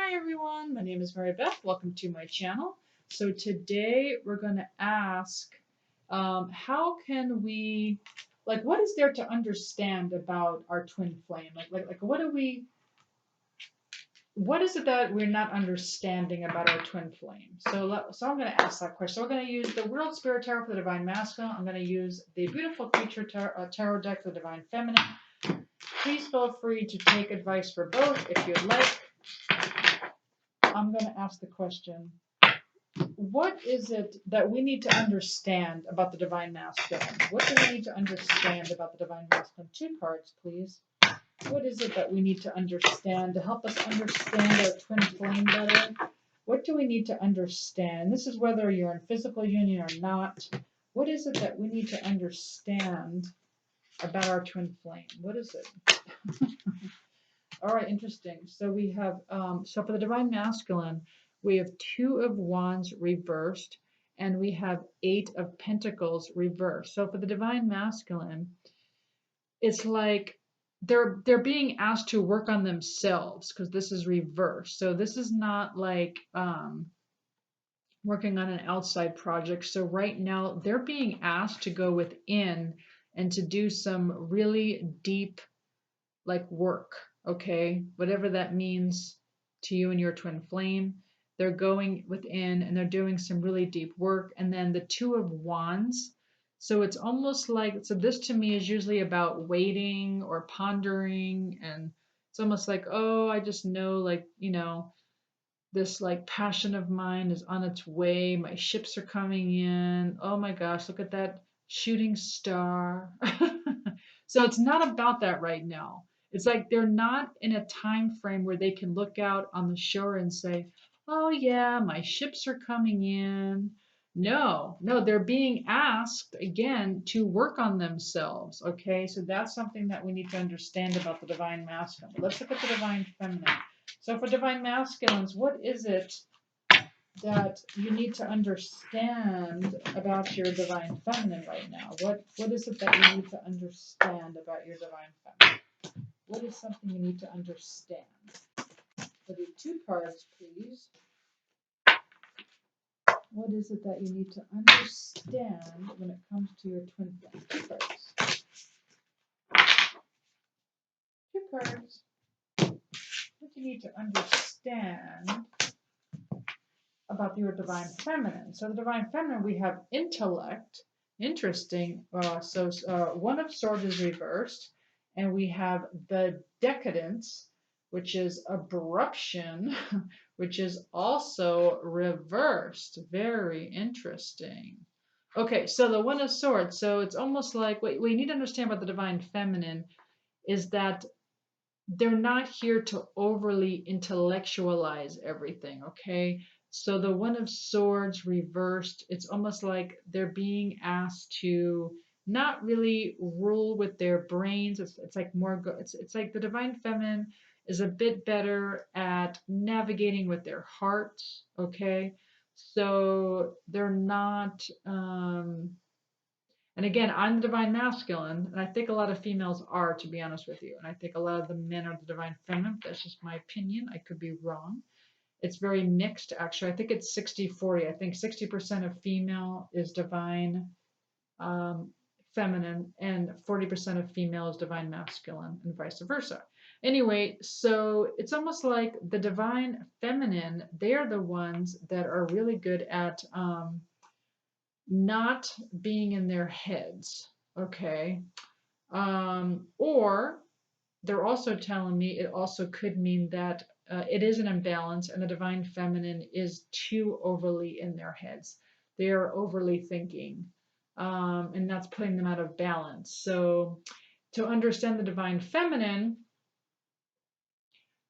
Hi everyone, my name is Mary Beth. Welcome to my channel. So today we're going to ask, how can we, what is there to understand about our twin flame? What is it that we're not understanding about our twin flame? So I'm going to ask that question. So we're going to use the World Spirit Tarot for the Divine Masculine. I'm going to use the Beautiful Creature Tarot deck for the Divine Feminine. Please feel free to take advice for both if you'd like. I'm going to ask the question, what is it that we need to understand about the Divine Masculine? What do we need to understand about the Divine Masculine? Two cards, please. What is it that we need to understand to help us understand our twin flame better? What do we need to understand? This is whether you're in physical union or not. What is it that we need to understand about our twin flame? What is it? All right, interesting. So we have, so for the Divine Masculine, we have 2 of Wands reversed, and we have 8 of Pentacles reversed. So for the Divine Masculine, it's like they're being asked to work on themselves because this is reversed. So this is not like working on an outside project. So right now they're being asked to go within and to do some really deep work. Okay, whatever that means to you and your twin flame, they're going within and they're doing some really deep work. And then the 2 of Wands. So it's almost like, so this to me is usually about waiting or pondering. And it's almost like, oh, I just know, this passion of mine is on its way. My ships are coming in. Oh my gosh, look at that shooting star. So it's not about that right now. It's like they're not in a time frame where they can look out on the shore and say, oh yeah, my ships are coming in. No, they're being asked again to work on themselves. Okay, so that's something that we need to understand about the Divine Masculine. Let's look at the Divine Feminine. So for Divine Masculines, what is it that you need to understand about your Divine Feminine right now? What is it that you need to understand about your Divine Feminine? What is something you need to understand? I'll do 2 cards, please. What is it that you need to understand when it comes to your twin flame? 2 cards. 2 cards. What do you need to understand about your Divine Feminine? So the Divine Feminine, we have intellect. Interesting. 1 of Swords is reversed, and we have the Decadence, which is abruption, which is also reversed. Very interesting. Okay, so the 1 of Swords. So it's almost like what we need to understand about the Divine Feminine is that they're not here to overly intellectualize everything, okay? So the 1 of Swords reversed, it's almost like they're being asked to not really rule with their brains. It's like more, it's like the Divine Feminine is a bit better at navigating with their hearts, okay? So they're not, and again, I'm the Divine Masculine, and I think a lot of females are, to be honest with you. And I think a lot of the men are the Divine Feminine. That's just my opinion. I could be wrong. It's very mixed, actually. I think it's 60-40. I think 60% of female is Divine Feminine, and 40% of female is Divine Masculine, and vice versa. Anyway, so it's almost like the Divine Feminine, they're the ones that are really good at not being in their heads, okay? Or they're also telling me it also could mean that it is an imbalance and the Divine Feminine is too overly in their heads. They are overly thinking, and that's putting them out of balance. So to understand the Divine Feminine,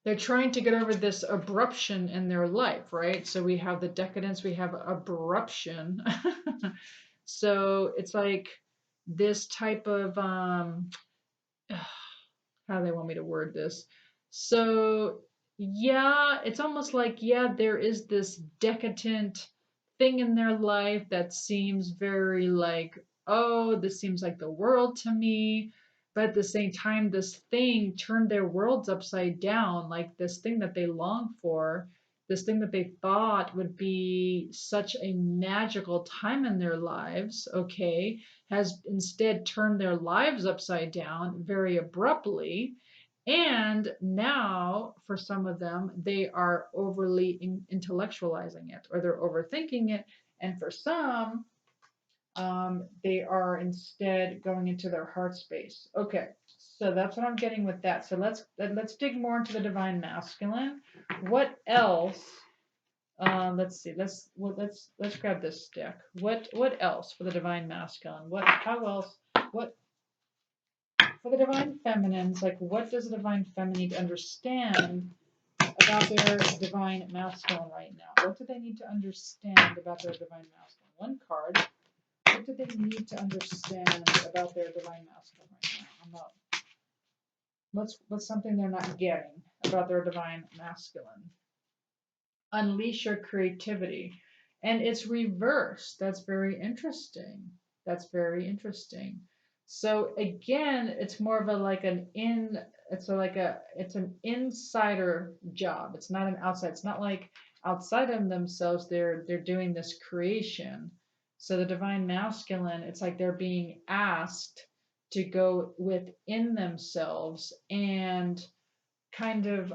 they're trying to get over this abruption in their life, right? So we have the Decadence, we have abruption. So it's like this type of, how do they want me to word this? So yeah, it's almost like, yeah, there is this decadent thing in their life that seems very like, oh, this seems like the world to me. but at the same time, this thing turned their worlds upside down. Like this thing that they long for, this thing that they thought would be such a magical time in their lives, okay, has instead turned their lives upside down very abruptly. And now, for some of them, they are overly intellectualizing it, or they're overthinking it. And for some, they are instead going into their heart space. Okay, so that's what I'm getting with that. So let's dig more into the divine masculine. What else? Let's see. Let's grab this stick. What else for the divine masculine? What? How else? What for the divine feminines? Like, what does the divine feminine need to understand about their divine masculine right now? What do they need to understand about their divine masculine? One card. What do they need to understand about their divine masculine right now? I'm not. What's something they're not getting about their divine masculine? Unleash your creativity, and it's reversed. That's very interesting. That's very interesting. So again, it's more of a like an in. It's an insider job. It's not an outside. It's not like outside of themselves. They're doing this creation. So the divine masculine, it's like they're being asked to go within themselves and kind of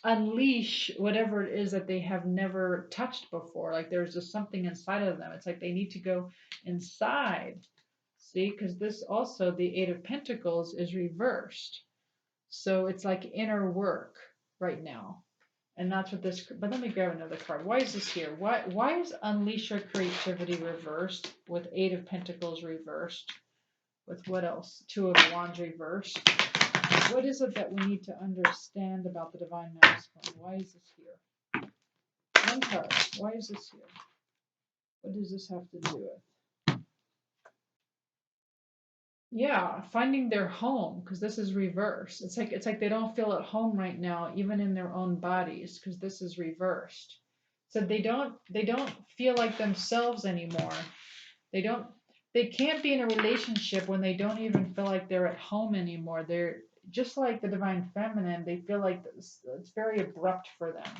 unleash whatever it is that they have never touched before. Like there's just something inside of them. It's like they need to go inside. See, because this also, the Eight of Pentacles is reversed. So it's like inner work right now. And that's what this, but let me grab another card. Why is this here? Why is Unleash Your Creativity reversed with Eight of Pentacles reversed? With what else? Two of Wands reversed. What is it that we need to understand about the divine masculine? Why is this here? One card. Why is this here? What does this have to do with? Yeah, finding their home, because this is reversed. It's like they don't feel at home right now, even in their own bodies, because this is reversed. So they don't feel like themselves anymore. They can't be in a relationship when they don't even feel like they're at home anymore. They're just like the divine feminine. They feel like it's very abrupt for them.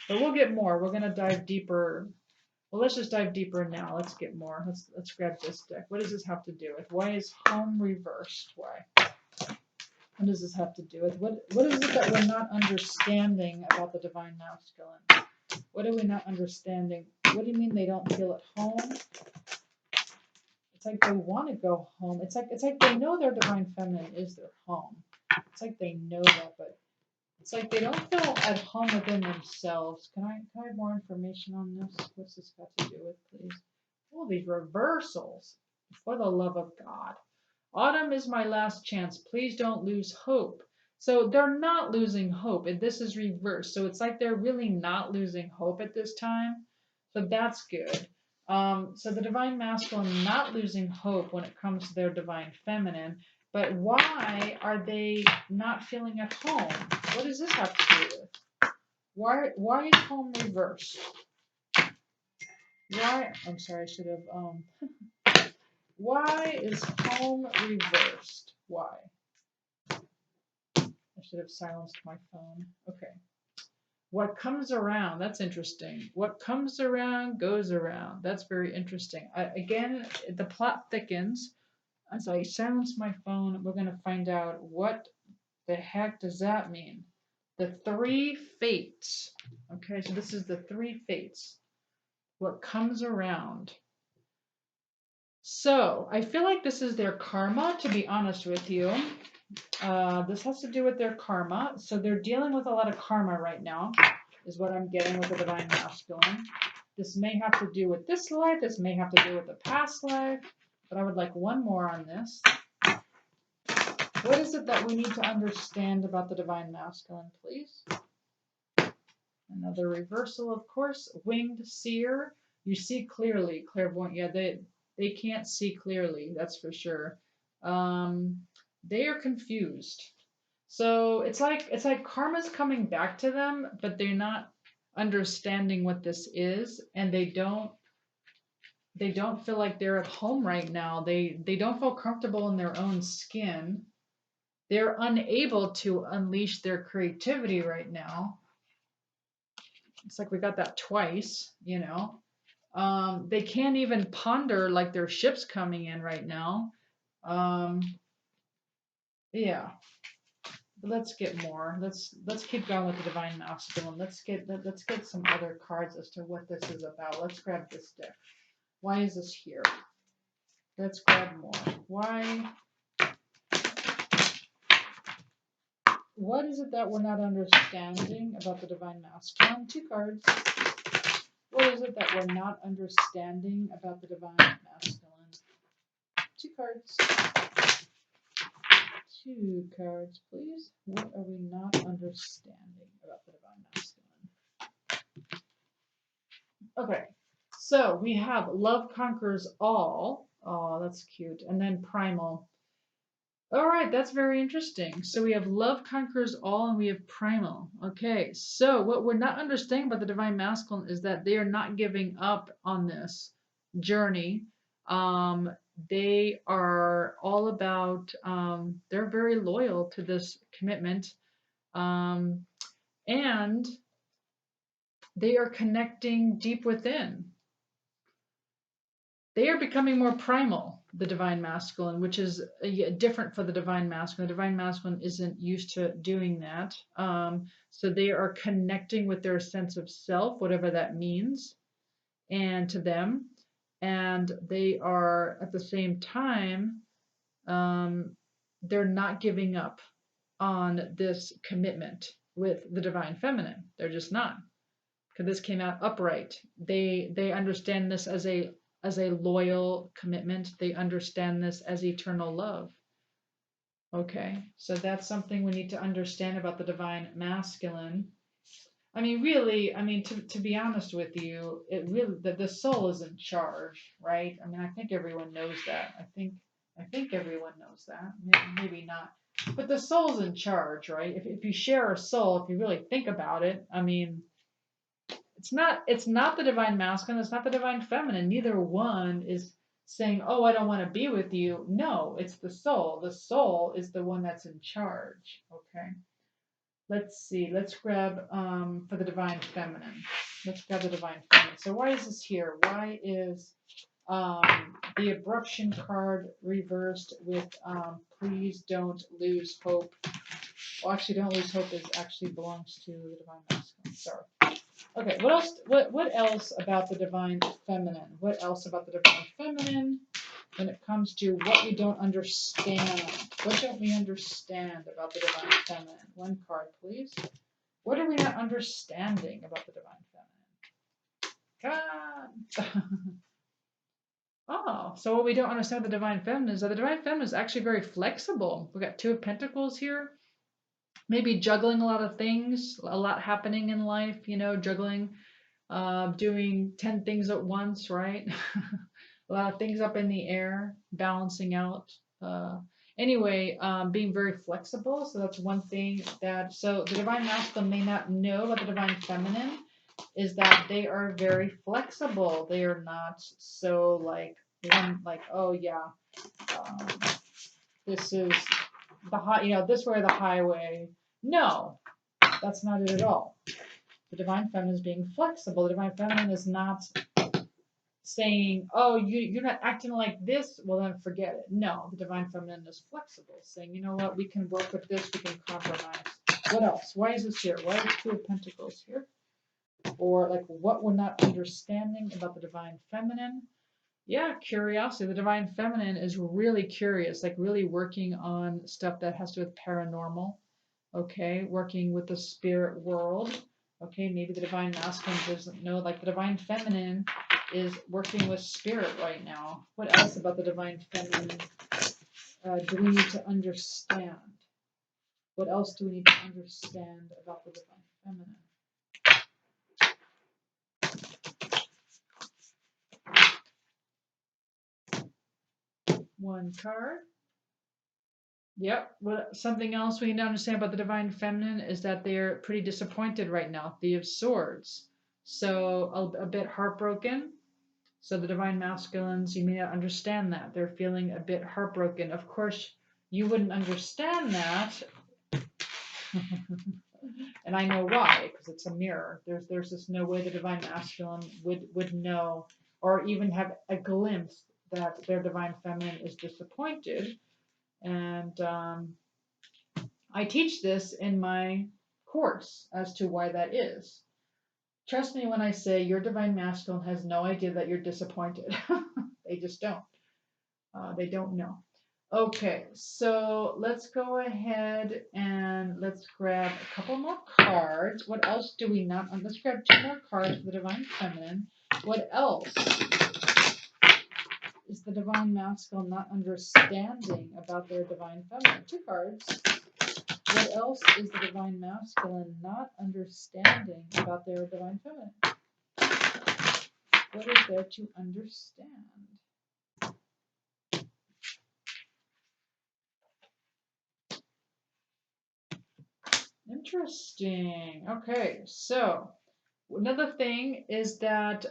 But we'll get more. We're gonna dive deeper. Well, let's just dive deeper now. Let's get more. Let's grab this deck. What does this have to do with? Why is home reversed? Why? What does this have to do with? What is it that we're not understanding about the divine masculine? What are we not understanding? What do you mean they don't feel at home? It's like they want to go home. It's like they know their divine feminine is their home. It's like they know that, but it's like they don't feel at home within themselves. Can I have more information on this? What's this got to do with, please? All these reversals. For the love of God. Autumn is my last chance. Please don't lose hope. So they're not losing hope, and this is reversed. So it's like they're really not losing hope at this time. So that's good. So the divine masculine not losing hope when it comes to their divine feminine. But why are they not feeling at home? What does this have to do with? Why is home reversed? Why? I'm sorry, I should have. Why is home reversed? Why? I should have silenced my phone. Okay. What comes around? That's interesting. What comes around goes around. That's very interesting. Again, the plot thickens. As I silence my phone, we're going to find out what the heck does that mean. The three fates. Okay, so this is the three fates. What comes around. So I feel like this is their karma, to be honest with you. This has to do with their karma. So they're dealing with a lot of karma right now, is what I'm getting with the divine masculine. This may have to do with this life. This may have to do with the past life. But I would like one more on this. What is it that we need to understand about the divine masculine, please? Another reversal, of course. Winged seer. You see clearly. Clairvoyant. Yeah, they can't see clearly. That's for sure. They are confused. So it's like karma's coming back to them, but they're not understanding what this is, and they don't They don't feel like they're at home right now. They don't feel comfortable in their own skin. They're unable to unleash their creativity right now. It's like we got that twice, you know. They can't even ponder like their ship's coming in right now. Um, yeah. Let's get more. Let's keep going with the divine masculine. Let's get some other cards as to what this is about. Let's grab this deck. Why is this here? Let's grab more. Why? What is it that we're not understanding about the divine masculine? 2 cards. What is it that we're not understanding about the divine masculine? 2 cards. 2 cards, please. What are we not understanding about the divine masculine? Okay, so we have love conquers all. Oh, that's cute. And then primal. All right, that's very interesting. So we have love conquers all and we have primal. Okay, so what we're not understanding about the divine masculine is that they are not giving up on this journey. They are all about, they're very loyal to this commitment. Um, and they are connecting deep within. They are becoming more primal, the divine masculine, which is different for the divine masculine. The divine masculine isn't used to doing that. So they are connecting with their sense of self, whatever that means, and to them. And they are at the same time, they're not giving up on this commitment with the divine feminine. They're just not. Because this came out upright. They understand this as a loyal commitment. They understand this as eternal love. Okay, so that's something we need to understand about the divine masculine. I mean, really, I mean, to be honest with you, it really the soul is in charge, right? I mean, I think everyone knows that. I think everyone knows that. Maybe not, but the soul's in charge, right? If you share a soul, if you really think about it, I mean, it's not the divine masculine, it's not the divine feminine. Neither one is saying, "Oh, I don't want to be with you." No, it's the soul. The soul is the one that's in charge. Okay. Let's see. Let's grab for the divine feminine. Let's grab the divine feminine. So why is this here? Why is the abruption card reversed with please don't lose hope? Well, actually, don't lose hope is actually belongs to the divine masculine. Sorry. Okay, what else? What else about the divine feminine? What else about the divine feminine when it comes to what we don't understand? What don't we understand about the divine feminine? 1 card, please. What are we not understanding about the divine feminine? God. Oh, so what we don't understand about the divine feminine is that the divine feminine is actually very flexible. We got 2 of Pentacles here. Maybe juggling a lot of things, a lot happening in life, you know, juggling. Doing 10 things at once, right? A lot of things up in the air, balancing out. Anyway, being very flexible. So that's one thing that, so the divine masculine may not know about the divine feminine is that they are very flexible. They are not so like, oh yeah, um, this is the high, you know, this way or the highway. No, that's not it at all. The divine feminine is being flexible. The divine feminine is not saying, "Oh, you're not acting like this. Well, then forget it." No, the divine feminine is flexible, saying, "You know what? We can work with this. We can compromise." What else? Why is this here? Why is 2 of Pentacles here? Or like what we're not understanding about the divine feminine? Yeah, curiosity. The divine feminine is really curious, like really working on stuff that has to do with paranormal. Okay, working with the spirit world. Okay, maybe the divine masculine doesn't know, like the divine feminine is working with spirit right now. What else about the divine feminine do we need to understand? What else do we need to understand about the divine feminine? 1 card. Yep. Something else we need to understand about the divine feminine is that they're pretty disappointed right now. 3 of Swords. So a bit heartbroken. So the divine masculines, you may not understand that. They're feeling a bit heartbroken. Of course, you wouldn't understand that. And I know why, because it's a mirror. There's just no way the divine masculine would know or even have a glimpse that their divine feminine is disappointed. And I teach this in my course as to why that is. Trust me when I say your divine masculine has no idea that you're disappointed. They just don't. They don't know. Okay, so let's go ahead and let's grab a couple more cards. What else do we not? Let's grab 2 more cards for the divine feminine. What else is the divine masculine not understanding about their divine feminine? 2 cards. What else is the divine masculine not understanding about their divine feminine? What is there to understand? Interesting. Okay, so another thing is that,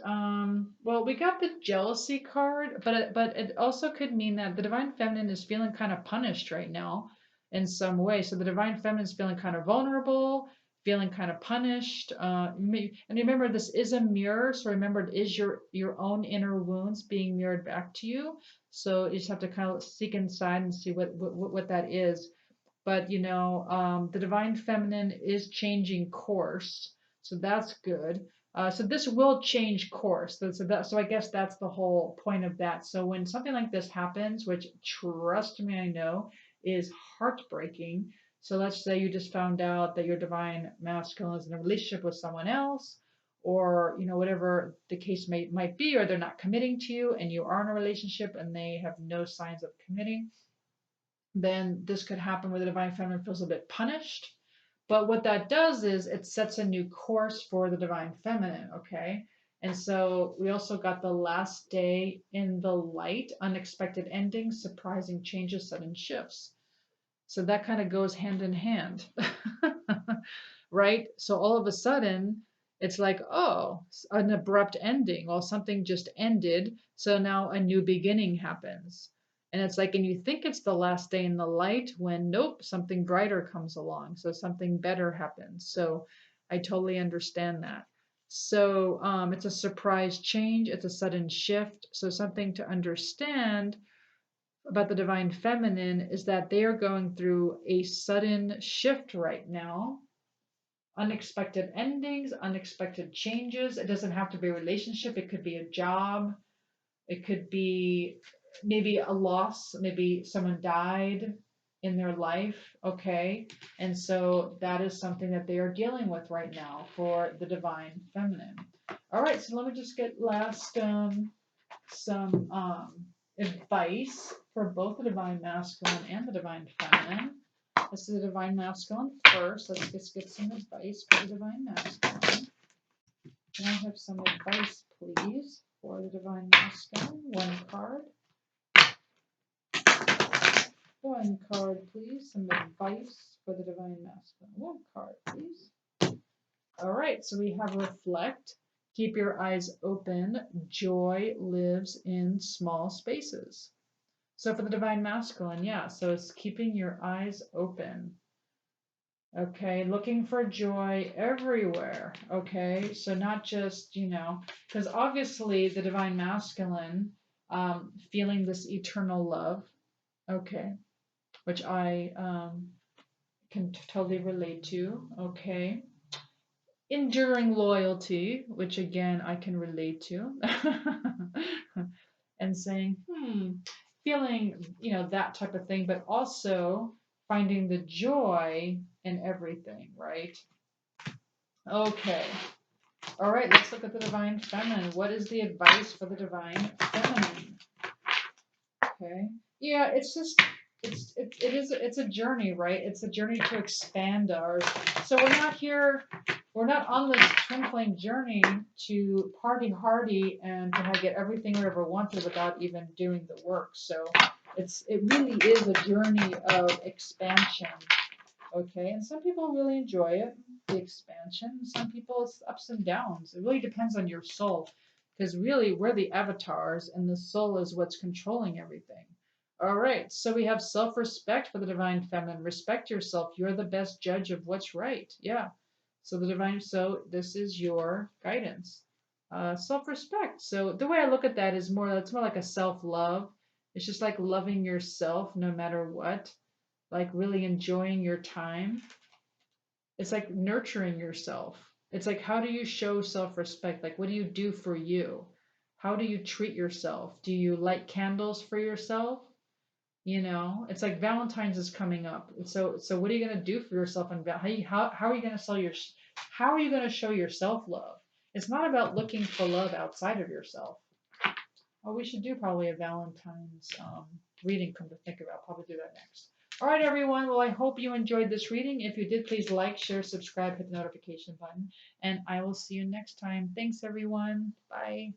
well, we got the jealousy card, but it also could mean that the divine feminine is feeling kind of punished right now in some way. So the divine feminine is feeling kind of vulnerable, feeling kind of punished. And remember, this is a mirror, so remember, it is your own inner wounds being mirrored back to you. So you just have to kind of seek inside and see what that is. But the divine feminine is changing course, so that's good. So this will change course. So I guess that's the whole point of that. So when something like this happens, which trust me, I know is heartbreaking. So let's say you just found out that your divine masculine is in a relationship with someone else, or whatever the case might be, or they're not committing to you, and you are in a relationship and they have no signs of committing, then this could happen where the divine feminine feels a bit punished. But what that does is it sets a new course for the divine feminine, okay? And so we also got the last day in the light, unexpected endings, surprising changes, sudden shifts. So that kind of goes hand in hand, right? So all of a sudden, it's like, oh, an abrupt ending. Well, something just ended. So now a new beginning happens. And it's like, and you think it's the last day in the light when nope, something brighter comes along. So something better happens. So I totally understand that. So it's a surprise change. It's a sudden shift. So something to understand about the divine feminine is that they are going through a sudden shift right now. Unexpected endings, unexpected changes. It doesn't have to be a relationship, it could be a job, it could be maybe a loss, maybe someone died in their life, okay? And so that is something that they are dealing with right now for the divine feminine. All right, so let me just get some advice for both the divine masculine and the divine feminine. This is the divine masculine first. Let's just get some advice for the divine masculine. Can I have some advice, please, for the divine masculine? 1 card. 1 card, please. Some advice for the divine masculine. 1 card, please. All right, so we have reflect. Keep your eyes open. Joy lives in small spaces. So for the divine masculine, yeah, so it's keeping your eyes open. Okay, looking for joy everywhere. Okay, so not just, because obviously the divine masculine, feeling this eternal love, okay, which I can totally relate to, okay. Enduring loyalty, which again I can relate to, and saying, feeling, that type of thing, but also finding the joy in everything, right? Okay. All right, let's look at the divine feminine. What is the advice for the divine feminine? Okay. Yeah, it's just it's a journey, right? It's a journey to expand ours. So we're not on this twinkling journey to party hardy and to get everything we ever wanted without even doing the work. So it really is a journey of expansion. Okay, and some people really enjoy it, the expansion. Some people it's ups and downs. It really depends on your soul. because really we're the avatars and the soul is what's controlling everything. All right, so we have self respect for the divine feminine. Respect yourself. You're the best judge of what's right. Yeah. So the divine, so this is your guidance. Self respect. So the way I look at that is more, it's more like a self love. It's just like loving yourself no matter what, like really enjoying your time. It's like nurturing yourself. It's like, how do you show self respect? Like, what do you do for you? How do you treat yourself? Do you light candles for yourself? You know, it's like Valentine's is coming up. So what are you going to do for yourself? And how are you going to how are you going to show yourself love? It's not about looking for love outside of yourself. Oh, we should do probably a Valentine's reading, come to think about. Probably do that next. All right, everyone. Well, I hope you enjoyed this reading. If you did, please like, share, subscribe, hit the notification button, and I will see you next time. Thanks, everyone. Bye.